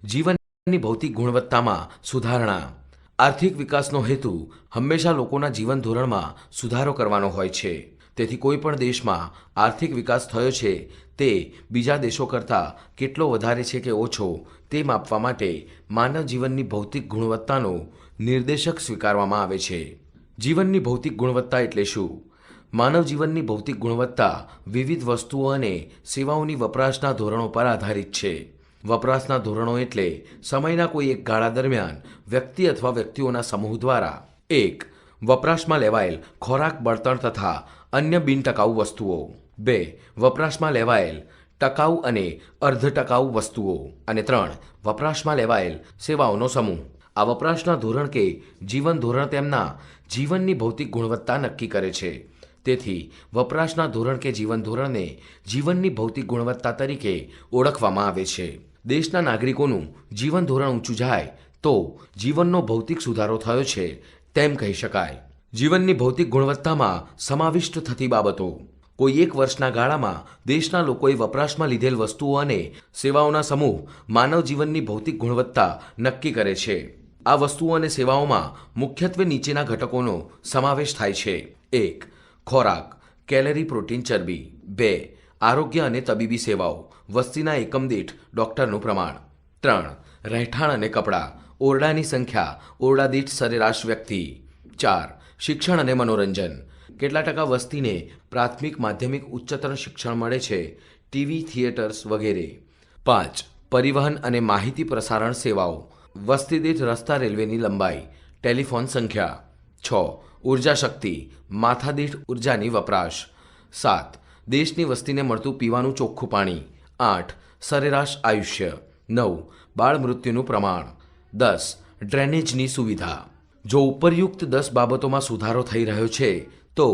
જીવનની ભૌતિક ગુણવત્તામાં સુધારણા. આર્થિક વિકાસનો હેતુ હંમેશા લોકોના જીવન ધોરણમાં સુધારો કરવાનો હોય છે. તેથી કોઈ પણ દેશમાં આર્થિક વિકાસ થયો છે તે બીજા દેશો કરતાં કેટલો વધારે છે કે ઓછો તે માપવા માટે માનવ જીવનની ભૌતિક ગુણવત્તાનો નિર્દેશક સ્વીકારવામાં આવે છે. જીવનની ભૌતિક ગુણવત્તા એટલે શું? માનવ જીવનની ભૌતિક ગુણવત્તા વિવિધ વસ્તુઓ અને સેવાઓની વપરાશના ધોરણો પર આધારિત છે. વપરાશના ધોરણો એટલે સમયના કોઈ એક ગાળા દરમિયાન વ્યક્તિ અથવા વ્યક્તિઓના સમૂહ દ્વારા 1. વપરાશમાં લેવાયેલ ખોરાક, બળતણ તથા અન્ય બિનટકાઉ વસ્તુઓ. 2. વપરાશમાં લેવાયેલ ટકાઉ અને અર્ધ ટકાઉ વસ્તુઓ. અને 3. વપરાશમાં લેવાયેલ સેવાઓનો સમૂહ. આ વપરાશના ધોરણ કે જીવન ધોરણ તેમના જીવનની ભૌતિક ગુણવત્તા નક્કી કરે છે. તેથી વપરાશના ધોરણ કે જીવન ધોરણને જીવનની ભૌતિક ગુણવત્તા તરીકે ઓળખવામાં આવે છે. દેશના નાગરિકોનું જીવન ધોરણ ઊંચું જાય તો જીવનનો ભૌતિક સુધારો થયો છે તેમ કહી શકાય. જીવનની ભૌતિક ગુણવત્તામાં સમાવિષ્ટ થતી બાબતો. કોઈ એક વર્ષના ગાળામાં દેશના લોકોએ વપરાશમાં લીધેલ વસ્તુઓ અને સેવાઓના સમૂહ માનવ જીવનની ભૌતિક ગુણવત્તા નક્કી કરે છે. આ વસ્તુઓ અને સેવાઓમાં મુખ્યત્વે નીચેના ઘટકોનો સમાવેશ થાય છે. 1. ખોરાક, કેલરી, પ્રોટીન, ચરબી. 2. આરોગ્ય અને તબીબી સેવાઓ, વસ્તીના એકમ દીઠ ડોક્ટરનું પ્રમાણ. 3. રહેઠાણ અને કપડાં, ઓરડાની સંખ્યા, ઓરડા દીઠ સરેરાશ વ્યક્તિ. 4. શિક્ષણ અને મનોરંજન, કેટલા ટકા વસ્તીને પ્રાથમિક, માધ્યમિક, ઉચ્ચતર શિક્ષણ મળે છે, ટીવી, થિયેટર્સ વગેરે. 5. પરિવહન અને માહિતી પ્રસારણ સેવાઓ, વસ્તી દીઠ રસ્તા, રેલવેની લંબાઈ, ટેલિફોન સંખ્યા. 6. ઉર્જા શક્તિ, માથાદીઠ ઉર્જાની વપરાશ. 7. દેશની વસ્તીને મળતું પીવાનું ચોખ્ખું પાણી. 8. સરેરાશ આયુષ્ય. 9. બાળ મૃત્યુનું પ્રમાણ. 10. ડ્રેનેજની સુવિધા. જો ઉપરયુક્ત 10 બાબતોમાં સુધારો થઈ રહ્યો છે તો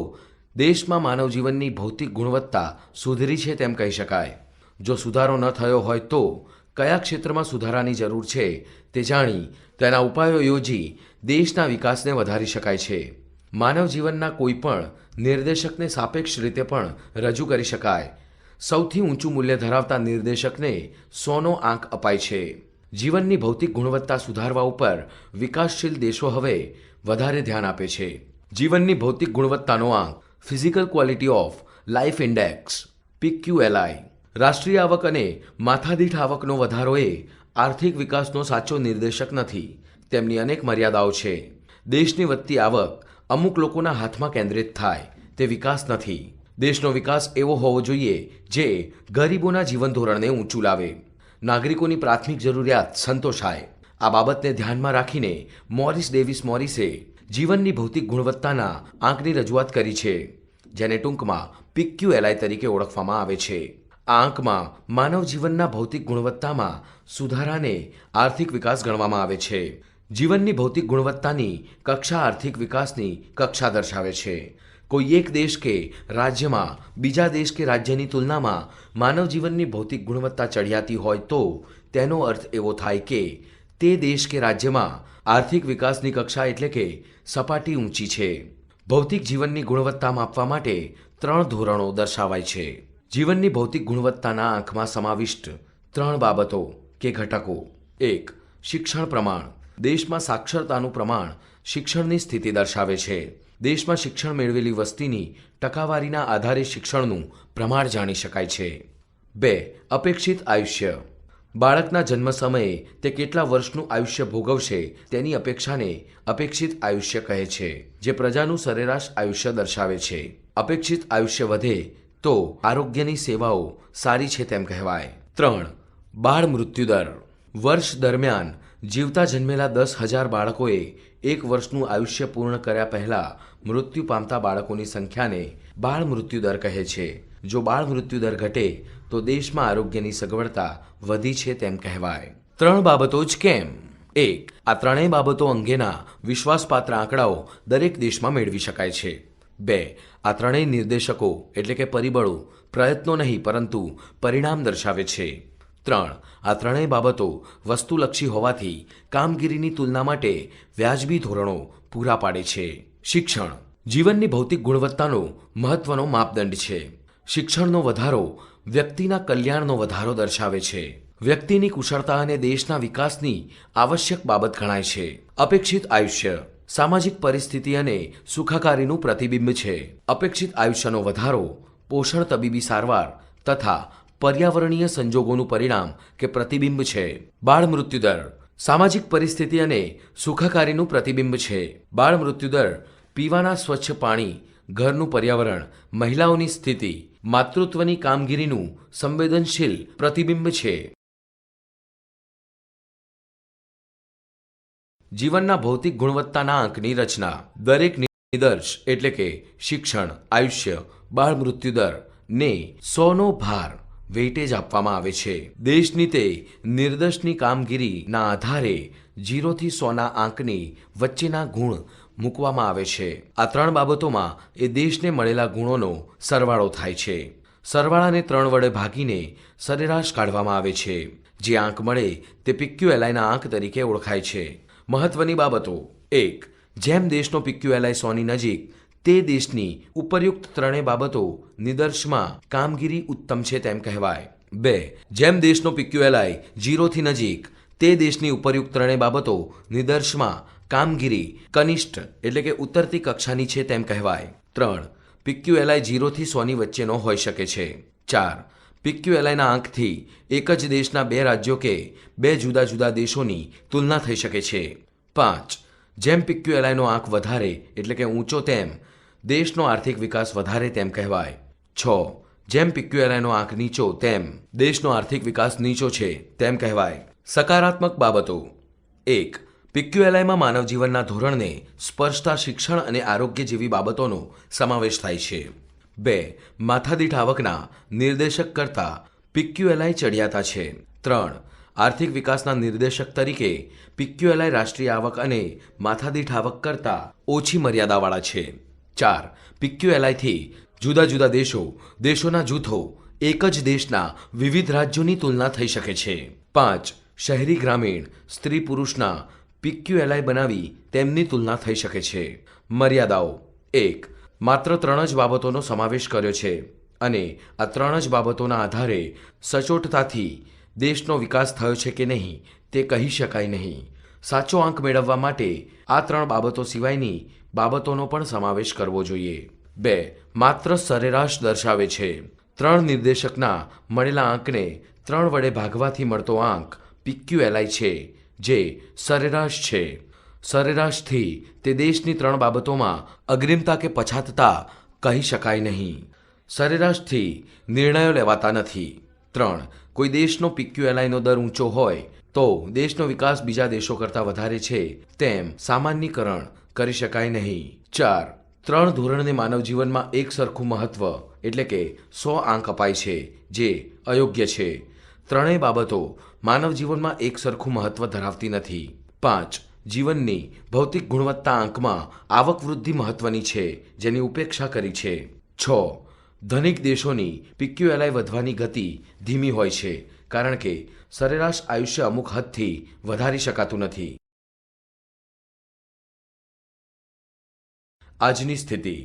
દેશમાં માનવ જીવનની ભૌતિક ગુણવત્તા સુધરી છે તેમ કહી શકાય. જો સુધારો ન થયો હોય તો કયા ક્ષેત્રમાં સુધારાની જરૂર છે તે જાણી તેના ઉપાયો યોજી દેશના વિકાસને વધારી શકાય છે. માનવ જીવનના કોઈ પણ નિર્દેશકને સાપેક્ષ રીતે પણ રજૂ કરી શકાય. સૌથી ઊંચું મૂલ્ય ધરાવતા નિર્દેશકને 100નો આંક અપાય છે. જીવનની ભૌતિક ગુણવત્તા સુધારવા ઉપર વિકાસશીલ દેશો હવે વધારે ધ્યાન આપે છે. જીવનની ભૌતિક ગુણવત્તાનો આંક physical quality of life index PQLI. રાષ્ટ્રીય આવક અને માથાદીઠ આવકનો વધારો એ આર્થિક વિકાસનો સાચો નિર્દેશક નથી. તેમની અનેક મર્યાદાઓ છે. દેશની વધતી આવક અમુક લોકોના હાથમાં કેન્દ્રિત થાય તે વિકાસ નથી. દેશનો વિકાસ એવો હોવો જોઈએ જે ગરીબોના જીવન ધોરણને ઊંચું લાવે, નાગરિકોની પ્રાથમિક જરૂરિયાત સંતોષાય. આ બાબતને ધ્યાનમાં રાખીને મોરિસ ડેવિસ મોરિસે જીવનની ભૌતિક ગુણવત્તાના આંકની રજૂઆત કરી છે, જેને ટૂંકમાં PQLI તરીકે ઓળખવામાં આવે છે. આ આંકમાં માનવ જીવનના ભૌતિક ગુણવત્તામાં સુધારાને આર્થિક વિકાસ ગણવામાં આવે છે. જીવનની ભૌતિક ગુણવત્તાની કક્ષા આર્થિક વિકાસની કક્ષા દર્શાવે છે. કોઈ એક દેશ કે રાજ્યમાં બીજા દેશ કે રાજ્યની તુલનામાં માનવ જીવનની ભૌતિક ગુણવત્તા ચઢિયાતી હોય તો તેનો અર્થ એવો થાય કે તે દેશ કે રાજ્યમાં આર્થિક વિકાસની કક્ષા એટલે કે સપાટી ઊંચી છે. ભૌતિક જીવનની ગુણવત્તા માપવા માટે 3 ધોરણો દર્શાવાય છે. જીવનની ભૌતિક ગુણવત્તાના આંકમાં સમાવિષ્ટ 3 બાબતો કે ઘટકો. 1. શિક્ષણ પ્રમાણ. દેશમાં સાક્ષરતાનું પ્રમાણ શિક્ષણની સ્થિતિ દર્શાવે છે. દેશમાં શિક્ષણ મેળવેલી વસ્તીની ટકાવારીના આધારે શિક્ષણનું પ્રમાણ જાણી શકાય છે. 2. અપેક્ષિત આયુષ્ય. બાળકના જન્મ સમયે તે કેટલા વર્ષનું આયુષ્ય ભોગવશે તેની અપેક્ષાને અપેક્ષિત આયુષ્ય કહે છે, જે પ્રજાનું સરેરાશ આયુષ્ય દર્શાવે છે. અપેક્ષિત આયુષ્ય વધે તો આરોગ્યની સેવાઓ સારી છે તેમ કહેવાય. 3. બાળ મૃત્યુદર. વર્ષ દરમિયાન જીવતા જન્મેલા 10,000 બાળકોએ 1 વર્ષનું આયુષ્ય પૂર્ણ કર્યા પહેલા મૃત્યુ પામતા બાળકોની સંખ્યાને બાળ મૃત્યુદર કહે છે. જો બાળ મૃત્યુદર ઘટે તો દેશમાં આરોગ્યની સગવડતા વધી છે તેમ કહેવાય. 3 બાબતો જ કેમ? 1. આ 3 બાબતો અંગેના વિશ્વાસપાત્ર આંકડાઓ દરેક દેશમાં મેળવી શકાય છે. 2. આ 3 નિર્દેશકો એટલે કે પરિબળો પ્રયત્નો નહીં પરંતુ પરિણામ દર્શાવે છે. 3. આ 3 બાબતો વસ્તુલક્ષી હોવાથી કામગીરીની તુલના માટે વ્યાજબી ધોરણો પૂરા પાડે છે. શિક્ષણ જીવનની ભૌતિક ગુણવત્તાનો મહત્વનો માપદંડ છે. શિક્ષણનો વધારો વ્યક્તિના કલ્યાણનો વધારો દર્શાવે છે. વ્યક્તિની કુશળતા અને દેશના વિકાસની આવશ્યક બાબત ગણાય છે. અપેક્ષિત આયુષ્ય સામાજિક પરિસ્થિતિ અને સુખાકારીનું પ્રતિબિંબ છે. અપેક્ષિત આયુષ્યનો વધારો પોષણ, તબીબી સારવાર તથા પર્યાવરણીય સંજોગોનું પરિણામ કે પ્રતિબિંબ છે. બાળ મૃત્યુદર સામાજિક પરિસ્થિતિ અને સુખાકારીનું પ્રતિબિંબ છે. બાળ મૃત્યુદર પીવાના સ્વચ્છ પાણી, ઘરનું પર્યાવરણ, મહિલાઓની સ્થિતિ, માતૃત્વની કામગીરીનું સંવેદનશીલ પ્રતિબિંબ છે. જીવનના ભૌતિક ગુણવત્તાના આંકની રચના દરેક નિદર્શ એટલે કે શિક્ષણ, આયુષ્ય, બાળ મૃત્યુદર ને 100નો ભાર વેઇટેજ આપવામાં આવે છે. દેશની તે નિર્દર્શની કામગીરીના આધારે 0થી 100ના આંકની વચ્ચેના ગુણ મૂકવામાં આવે છે. આ 3 બાબતોમાં એ દેશને મળેલા ગુણોનો સરવાળો થાય છે. સરવાળાને 3 વડે ભાગીને સરેરાશ કાઢવામાં આવે છે. જે આંક મળે તે PQLIના આંક તરીકે ઓળખાય છે. મહત્વની બાબતો: 1. જેમ દેશનો PQLI 100ની નજીક, તે દેશની ઉપરયુક્ત 3 બાબતો નિદર્શમાં કામગીરી ઉત્તમ છે તેમ કહેવાય. 2. જેમ દેશનો PQLI 0થી નજીક, તે દેશની ઉપરયુક્ત 3 બાબતો નિદર્શમાં કામગીરી કનિષ્ઠ એટલે કે ઉતરતી કક્ષાની છે તેમ કહેવાય. 3. PQLI 0થી 100ની વચ્ચેનો હોઈ શકે છે. 4. PQLIના આંકથી એક જ દેશના 2 રાજ્યો કે 2 જુદા જુદા દેશોની તુલના થઈ શકે છે. 5. જેમ PQLIનો આંક વધારે એટલે કે ઊંચો, તેમ દેશનો આર્થિક વિકાસ વધારે તેમ કહેવાય. 6. જેમ PQLIનો આંક નીચો, તેમ દેશનો આર્થિક વિકાસ નીચો છે તેમ કહેવાય. સકારાત્મક બાબતો: 1. PQLIમાં માનવ જીવનના ધોરણને સ્પર્શતા શિક્ષણ અને આરોગ્ય જેવી બાબતોનો સમાવેશ થાય છે. 2. માથાદીઠ આવકના નિર્દેશક કરતાં PQLI ચડિયાતા છે. 3. આર્થિક વિકાસના નિર્દેશક તરીકે PQLI રાષ્ટ્રીય આવક અને માથાદીઠ આવક કરતાં ઓછી મર્યાદાવાળા છે. 4. PQLIથી જુદા જુદા દેશોના જૂથો એક જ દેશના વિવિધ રાજ્યોની તુલના થઈ શકે છે. 5. શહેરી ગ્રામીણ, સ્ત્રી પુરુષના PQLI બનાવી તેમની તુલના થઈ શકે છે. મર્યાદાઓ: 1. માત્ર 3 જ બાબતોનો સમાવેશ કર્યો છે અને આ 3 જ બાબતોના આધારે સચોટતાથી દેશનો વિકાસ થયો છે કે નહીં તે કહી શકાય નહીં. સાચો આંક મેળવવા માટે આ 3 બાબતો સિવાયની બાબતોનો પણ સમાવેશ કરવો જોઈએ. 2. માત્ર સરેરાશ દર્શાવે છે. 3 નિર્દેશકના મળેલા આંકને 3 વડે ભાગવાથી મળતો આંક PQLI છે, જે સરેરાશ છે. સરેરાશથી તે દેશની 3 બાબતોમાં અગ્રિમતા કે પછાતતા કહી શકાય નહીં. સરેરાશથી નિર્ણયો લેવાતા નથી. 3. કોઈ દેશનો PQLIનો દર ઊંચો હોય તો દેશનો વિકાસ બીજા દેશો કરતાં વધારે છે તેમ સામાન્યીકરણ કરી શકાય નહીં. 4. 3 ધોરણને માનવ જીવનમાં એક સરખું મહત્વ એટલે કે 100 આંક અપાય છે, જે અયોગ્ય છે. 3 બાબતો માનવ જીવનમાં એક સરખું મહત્વ ધરાવતી નથી. 5. જીવનની ભૌતિક ગુણવત્તા આંકમાં આવક વૃદ્ધિ મહત્વની છે, જેની ઉપેક્ષા કરી છે. 6. ધનિક દેશોની PQLI વધવાની ગતિ ધીમી હોય છે, કારણ કે સરેરાશ આયુષ્ય અમુક હદથી વધારી શકાતું નથી. આજની સ્થિતિ: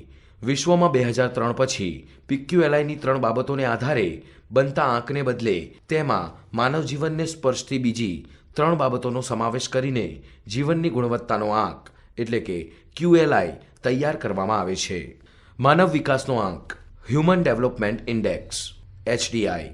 વિશ્વમાં 2003 પછી PQLIની 3 બાબતોને આધારે બનતા આંકને બદલે તેમાં માનવ જીવનને સ્પર્શતી બીજી 3 બાબતોનો સમાવેશ કરીને જીવનની ગુણવત્તાનો આંક એટલે કે QLI તૈયાર કરવામાં આવે છે. માનવ વિકાસનો આંક હ્યુમન ડેવલપમેન્ટ ઇન્ડેક્સ HDI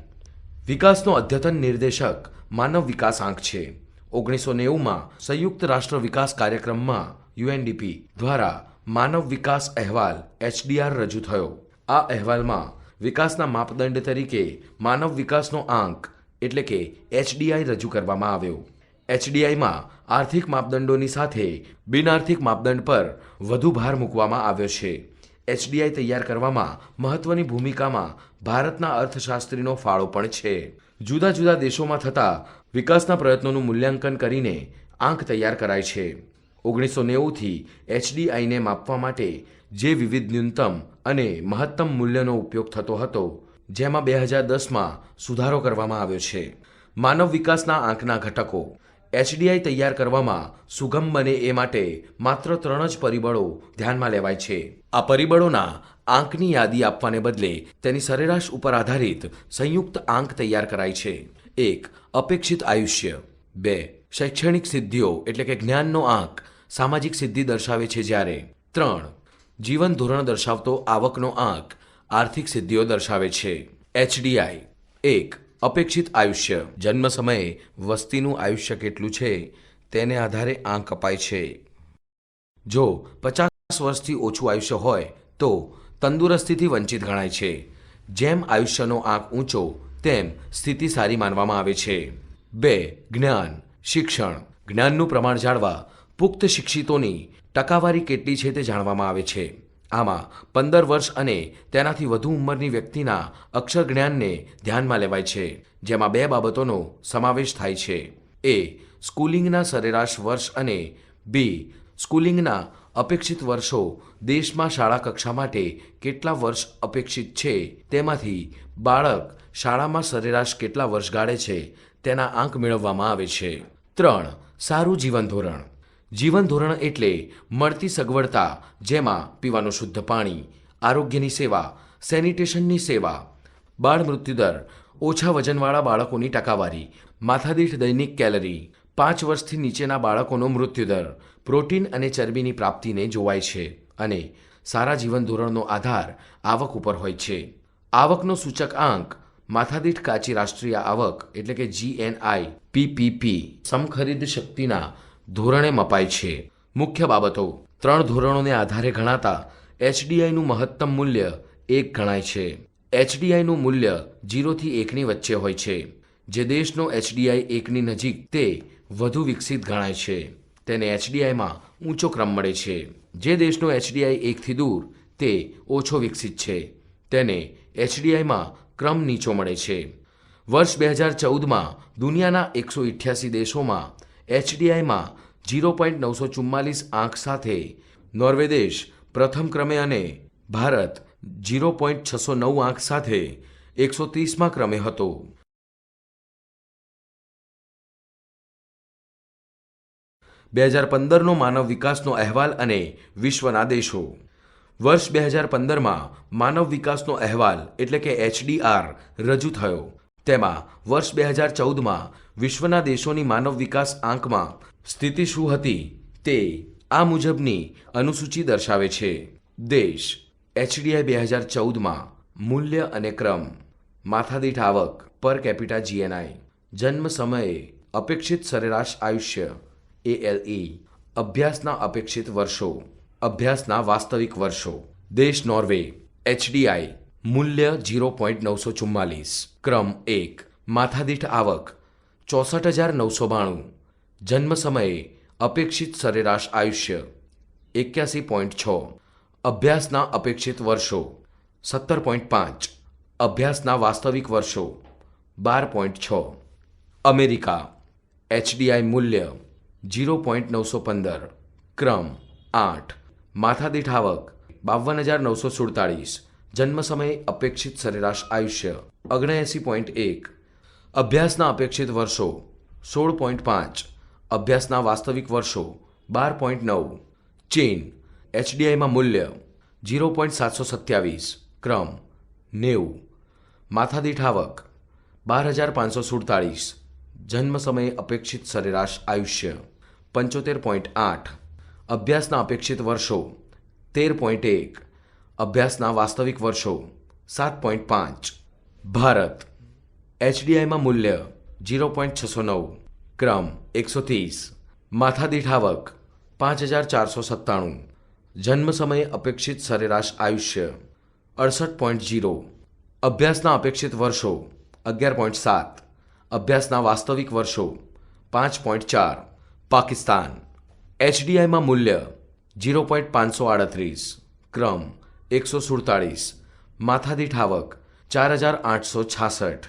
વિકાસનો અદ્યતન નિર્દેશક માનવ વિકાસ આંક છે. 1990માં સંયુક્ત રાષ્ટ્ર વિકાસ કાર્યક્રમમાં UNDP દ્વારા માનવ વિકાસ અહેવાલ HDR રજૂ થયો. આ અહેવાલમાં વિકાસના માપદંડ તરીકે માનવ વિકાસનો આંક એટલે કે HDI રજૂ કરવામાં આવ્યો. HDIમાં આર્થિક માપદંડોની સાથે બિનઆર્થિક માપદંડ પર વધુ ભાર મૂકવામાં આવ્યો છે. HDI તૈયાર કરવામાં મહત્વની ભૂમિકામાં ભારતના અર્થશાસ્ત્રીનો ફાળો પણ છે. જુદા જુદા દેશોમાં થતા વિકાસના પ્રયત્નોનું મૂલ્યાંકન કરીને આંક તૈયાર કરાય છે. 1990થી HDIને માપવા માટે જે વિવિધ ન્યૂનતમ અને મહત્તમ મૂલ્યનો ઉપયોગ થતો હતો, જેમાં 2010માં સુધારો કરવામાં આવ્યો છે. માનવ વિકાસના આંકના ઘટકો: HDI તૈયાર કરવામાં સુગમ બને એ માટે માત્ર 3 જ પરિબળો ધ્યાનમાં લેવાય છે. આ પરિબળોના આંકની યાદી આપવાને બદલે તેની સરેરાશ ઉપર આધારિત સંયુક્ત આંક તૈયાર કરાય છે. એક અપેક્ષિત આયુષ્ય. 2 શૈક્ષણિક સિદ્ધિઓ એટલે કે જ્ઞાનનો આંક સામાજિક સિદ્ધિ દર્શાવે છે જ્યારે. 3 જીવન ધોરણ દર્શાવતો આવકનો આંક આર્થિક સિદ્ધિઓ દર્શાવે છે. HDI. 1 અપેક્ષિત આયુષ્ય. જન્મ સમયે વસ્તીનું આયુષ્ય કેટલું છે તેને આધારે આંક અપાય છે. જો 50 વર્ષથી ઓછું આયુષ્ય હોય તો તંદુરસ્તીથી વંચિત ગણાય છે. જેમ આયુષ્યનો આંક ઊંચો તેમ સ્થિતિ સારી માનવામાં આવે છે. 2 જ્ઞાન શિક્ષણ. જ્ઞાનનું પ્રમાણ જાણવા પુખ્ત શિક્ષિતોની ટકાવારી કેટલી છે તે જાણવામાં આવે છે. આમાં 15 વર્ષ અને તેનાથી વધુ ઉંમરની વ્યક્તિના અક્ષર જ્ઞાનને ધ્યાનમાં લેવાય છે, જેમાં 2 બાબતોનો સમાવેશ થાય છે. એ સ્કૂલિંગના સરેરાશ વર્ષ અને બી સ્કૂલિંગના અપેક્ષિત વર્ષો. દેશમાં શાળા કક્ષા માટે કેટલા વર્ષ અપેક્ષિત છે તેમાંથી બાળક શાળામાં સરેરાશ કેટલા વર્ષ ગાળે છે તેના આંક મેળવવામાં આવે છે. 3 સારું જીવન ધોરણ. જીવન ધોરણ એટલે મળતી સગવડતા, જેમાં પીવાનું શુદ્ધ પાણી, આરોગ્યની સેવા, સેનિટેશનની સેવા. બાળ મૃત્યુદર. ઓછા વજનવાળા બાળકોની ટકાવારી, માથાદીઠ દૈનિક કેલરી. 5 વર્ષથી નીચેના બાળકોનો મૃત્યુદર પ્રોટીન અને ચરબીની પ્રાપ્તિને જોવાય છે અને સારા જીવન ધોરણનો આધાર આવક ઉપર હોય છે. આવકનો સૂચક આંક માથાદીઠ કાચી રાષ્ટ્રીય આવક એટલે કે GNI PPP સમખરીદ શક્તિના ધોરણે મપાય છે. મુખ્ય બાબતો. 3 ધોરણોને આધારે ગણાતા HDIનું મહત્તમ મૂલ્ય 1 ગણાય છે. HDIનું મૂલ્ય 0 થી 1ની વચ્ચે હોય છે. જે દેશનો HDI 1ની નજીક તે વધુ વિકસિત ગણાય છે, તેને HDIમાં ઊંચો ક્રમ મળે છે. જે દેશનો HDI 1થી દૂર તે ઓછો વિકસિત છે, તેને HDIમાં ક્રમ નીચો મળે છે. વર્ષ 2014માં દુનિયાના 188 દેશોમાં HDIમાં 0.944 આંક સાથે નોર્વે દેશ પ્રથમ ક્રમે અને ભારત 0.609 આંક સાથે 130મા ક્રમે હતો. બે 2015નો માનવ વિકાસનો અહેવાલ અને વિશ્વના દેશો. વર્ષ 2015માં માનવ વિકાસનો અહેવાલ એટલે કે HDR રજૂ થયો. તેમાં વર્ષ 2014માં વિશ્વના દેશોની માનવ વિકાસ આંકમાં સ્થિતિ શું હતી તે આ મુજબની અનુસૂચિ દર્શાવે છે. દેશ. HDI 2014માં મૂલ્ય અને ક્રમ. માથાદીઠ આવક પર કેપિટા GNI. જન્મ સમયે અપેક્ષિત સરેરાશ આયુષ્ય ALE. અભ્યાસના અપેક્ષિત વર્ષો. અભ્યાસના વાસ્તવિક વર્ષો. દેશ નોર્વે. HDI મૂલ્ય 0.944. ક્રમ 1. માથાદીઠ આવક 64,992. જન્મ સમયે અપેક્ષિત સરેરાશ આયુષ્ય 81.6. અભ્યાસના અપેક્ષિત વર્ષો 17.5. અભ્યાસના વાસ્તવિક વર્ષો 12.6. અમેરિકા. HDI મૂલ્ય 0.915. ક્રમ 8. માથાદીઠ આવક 52,947. જન્મ સમયે અપેક્ષિત સરેરાશ આયુષ્ય 79.1. અભ્યાસના અપેક્ષિત વર્ષો 16.5. અભ્યાસના વાસ્તવિક વર્ષો 12.9. ચીન. HDIમાં મૂલ્ય 0.727. ક્રમ 90. માથાદીઠ આવક 12,547. જન્મ સમયે અપેક્ષિત સરેરાશ આયુષ્ય 75.8. અભ્યાસના અપેક્ષિત વર્ષો 13.1. અભ્યાસના વાસ્તવિક વર્ષો 7.5. ભારત. HDIમાં મૂલ્ય 0.609. ક્રમ 130. માથાદીઠ આવક 5,497. જન્મ સમયે અપેક્ષિત સરેરાશ આયુષ્ય 68.0. અભ્યાસના અપેક્ષિત વર્ષો 11.7. અભ્યાસના વાસ્તવિક વર્ષો 5.4. પાકિસ્તાન. HDIમાં મૂલ્ય 0.538. ક્રમ 147. માથાદીઠ આવક 4,866.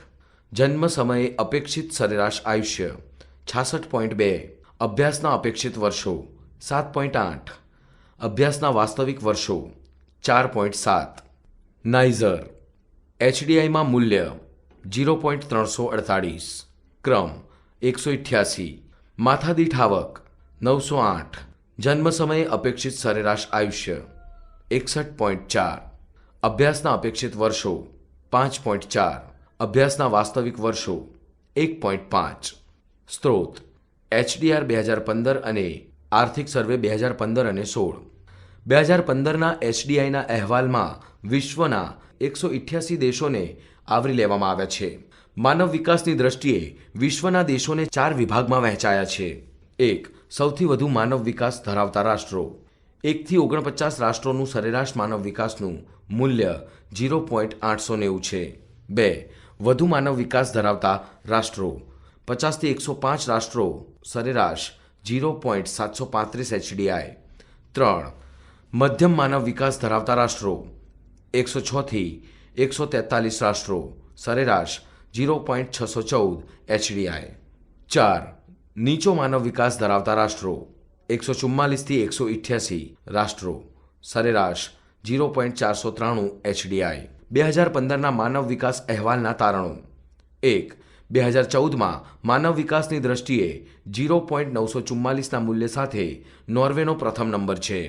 જન્મ સમયે અપેક્ષિત સરેરાશ આયુષ્ય 66.2. અભ્યાસના અપેક્ષિત વર્ષો 7.8. અભ્યાસના વાસ્તવિક વર્ષો 4.7. નાઇઝર. HDIમાં મૂલ્ય 0.348. ક્રમ 188. માથાદીઠ આવક 908. જન્મ સમયે અપેક્ષિત સરેરાશ આયુષ્ય 61.4. અભ્યાસના અપેક્ષિત વર્ષો 5.4. અભ્યાસના વાસ્તવિક વર્ષો 1.5. સ્ત્રોત HDR 2015 અને આર્થિક સર્વે 2015 અને 16. 2015ના HDIના અહેવાલમાં વિશ્વના 188 દેશોને આવરી લેવામાં આવ્યા છે. માનવ વિકાસની દ્રષ્ટિએ વિશ્વના દેશોને 4 વિભાગમાં વહેંચાયા છે. 1. સૌથી વધુ માનવ વિકાસ ધરાવતા રાષ્ટ્રો. 1 થી 49 રાષ્ટ્રોનું સરેરાશ માનવ વિકાસનું મૂલ્ય 0.890 છે. 2. વધુ માનવ વિકાસ ધરાવતા રાષ્ટ્રો. 50 થી 105 રાષ્ટ્રો સરેરાશ 0.735 HDI. 3. મધ્યમ માનવ વિકાસ ધરાવતા રાષ્ટ્રો. 106 થી 143 રાષ્ટ્રો સરેરાશ 0.614 HDI. 4. નીચો માનવ વિકાસ ધરાવતા રાષ્ટ્રો. 144 થી 188 રાષ્ટ્રો સરેરાશ 0.493 HDI. 2015ના માનવ વિકાસ અહેવાલના તારણો. 1. 2014માં માનવ વિકાસની દ્રષ્ટિએ 0.944ના મૂલ્ય સાથે નોર્વેનો પ્રથમ નંબર છે.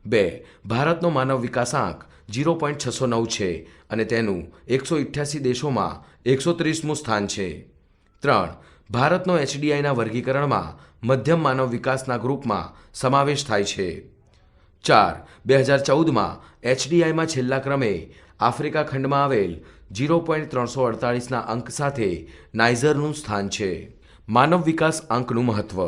2. ભારતનો માનવ વિકાસાંક 0.609 છે અને તેનું 188 દેશોમાં 130મું સ્થાન છે. 3. ભારતનો HDIના વર્ગીકરણમાં મધ્યમ માનવ વિકાસના ગ્રુપમાં સમાવેશ થાય છે. 4. 2014માં HDIમાં છેલ્લા ક્રમે આફ્રિકા ખંડમાં આવેલ 0.348ના અંક સાથે નાઇજરનું સ્થાન છે. માનવ વિકાસ આંકનું મહત્વ.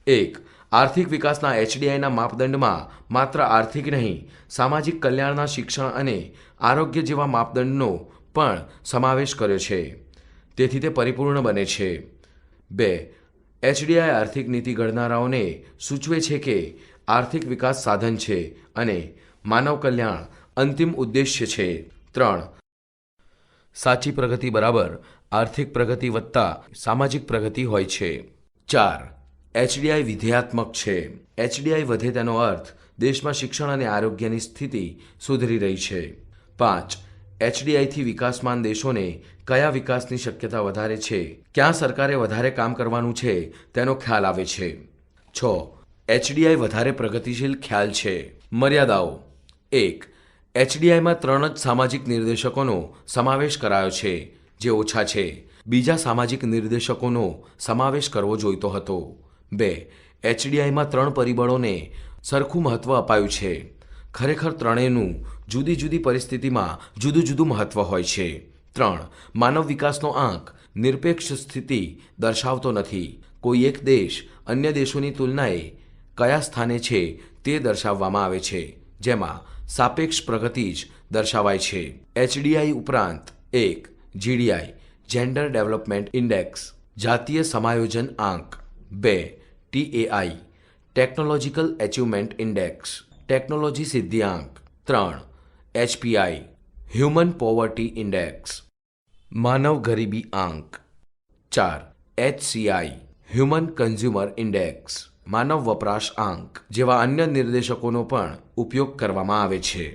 1. આર્થિક વિકાસના HDIના માપદંડમાં માત્ર આર્થિક નહીં, સામાજિક કલ્યાણના શિક્ષણ અને આરોગ્ય જેવા માપદંડનો પણ સમાવેશ કર્યો છે. તેથી તે પરિપૂર્ણ બને છે. 2. HDI આર્થિક નીતિ ઘડનારાઓને સૂચવે છે કે આર્થિક વિકાસ સાધન છે અને માનવ કલ્યાણ અંતિમ ઉદ્દેશ્ય છે. 3. સાચી પ્રગતિ બરાબર આર્થિક પ્રગતિ વત્તા સામાજિક પ્રગતિ હોય છે. 4. HDI વિધેયાત્મક છે. HDI વધે તેનો અર્થ દેશમાં શિક્ષણ અને આરોગ્યની સ્થિતિ સુધરી રહી છે. 5. HDIથી વિકાસમાન દેશોને કયા વિકાસની શક્યતા વધારે છે, ક્યાં સરકારે વધારે કામ કરવાનું છે તેનો ખ્યાલ આવે છે. 6. HDI વધારે પ્રગતિશીલ ખ્યાલ છે. મર્યાદાઓ. 1. HDIમાં 3 જ સામાજિક નિર્દેશકોનો સમાવેશ કરાયો છે, જે ઓછા છે. બીજા સામાજિક નિર્દેશકોનો સમાવેશ કરવો જોઈતો હતો. 2. HDIમાં 3 પરિબળોને સરખું મહત્વ અપાયું છે. ખરેખર ત્રણેયનું જુદી જુદી પરિસ્થિતિમાં જુદું જુદું મહત્વ હોય છે. 3. માનવ વિકાસનો આંક નિરપેક્ષ સ્થિતિ દર્શાવતો નથી. કોઈ એક દેશ અન્ય દેશોની તુલનાએ કયા સ્થાને છે તે દર્શાવવામાં આવે છે, જેમાં સાપેક્ષ પ્રગતિ જ દર્શાવાય છે. HDI ઉપરાંત 1. GDI જેન્ડર ડેવલપમેન્ટ ઇન્ડેક્સ જાતીય સમાયોજન આંક. 2. TAI technological achievement index technology સિદ્ધિ આંક. 3. HPI હ્યુમન પોવર્ટી ઇન્ડેક્સ માનવ ગરીબી આંક. 4. HCI હ્યુમન કન્ઝ્યુમર ઇન્ડેક્સ માનવ વપરાશ આંક જેવા અન્ય નિર્દેશકોનો પણ ઉપયોગ કરવામાં આવે છે.